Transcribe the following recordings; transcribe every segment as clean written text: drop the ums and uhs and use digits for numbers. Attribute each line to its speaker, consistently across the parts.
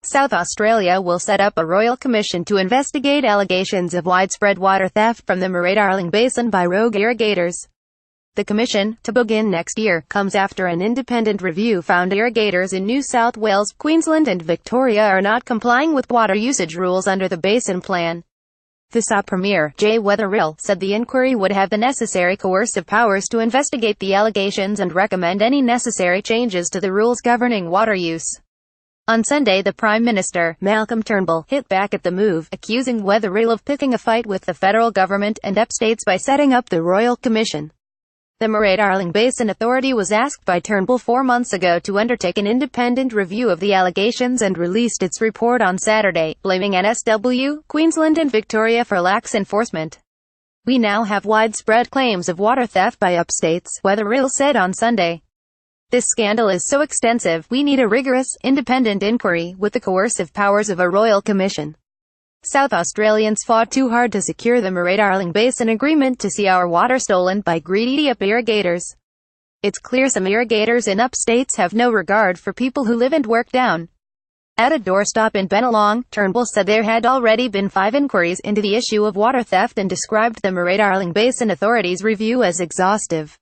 Speaker 1: South Australia will set up a royal commission to investigate allegations of widespread water theft from the MurrayDarling Basin by rogue irrigators. The commission, to begin next year, comes after an independent review found irrigators in New South Wales, Queensland and Victoria are not complying with water usage rules under the Basin Plan. The SA Premier, Weatherill, said the inquiry would have the necessary coercive powers to investigate the allegations and recommend any necessary changes to the rules governing water use. On Sunday, the Prime Minister, Malcolm Turnbull, hit back at the move, accusing Weatherill of picking a fight with the federal government and upstates by setting up the Royal Commission. The MurrayDarling Basin Authority was asked by Turnbull 4 months ago to undertake an independent review of the allegations and released its report on Saturday, blaming NSW, Queensland and Victoria for lax enforcement. "We now have widespread claims of water theft by upstates," Weatherill said on Sunday. "This scandal is so extensive, we need a rigorous, independent inquiry, with the coercive powers of a royal commission. South Australians fought too hard to secure the MurrayDarling Basin Agreement to see our water stolen by greedy irrigators. It's clear some irrigators in upstates have no regard for people who live and work down at a doorstop in Bennelong." Turnbull said there had already been 5 inquiries into the issue of water theft and described the MurrayDarling Basin Authority's review as exhaustive.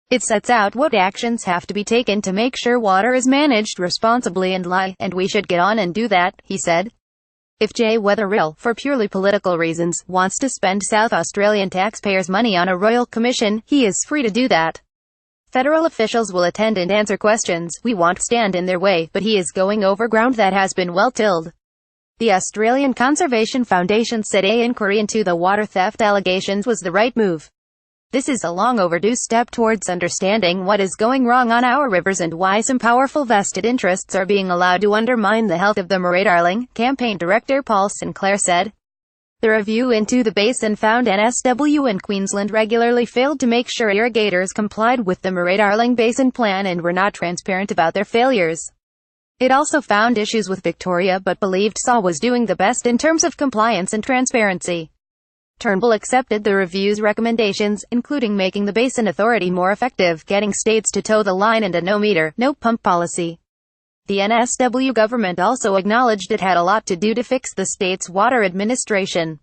Speaker 1: "It sets out what actions have to be taken to make sure water is managed responsibly and we should get on and do that," he said. If Weatherill, for purely political reasons, wants to spend South Australian taxpayers' money on a royal commission, he is free to do that. Federal officials will attend and answer questions. We won't stand in their way, but he is going over ground that has been well tilled. The Australian Conservation Foundation said an inquiry into the water theft allegations was the right move. "This is a long overdue step towards understanding what is going wrong on our rivers and why some powerful vested interests are being allowed to undermine the health of the MurrayDarling," Campaign Director Paul Sinclair said. The review into the basin found NSW and Queensland regularly failed to make sure irrigators complied with the MurrayDarling Basin Plan and were not transparent about their failures. It also found issues with Victoria but believed SA was doing the best in terms of compliance and transparency. Turnbull accepted the review's recommendations, including making the Basin Authority more effective, getting states to toe the line and a no-meter, no-pump policy. The NSW government also acknowledged it had a lot to do to fix the state's water administration.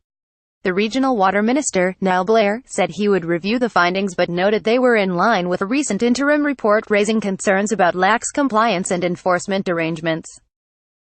Speaker 1: The regional water minister, Niall Blair, said he would review the findings but noted they were in line with a recent interim report raising concerns about lax compliance and enforcement arrangements.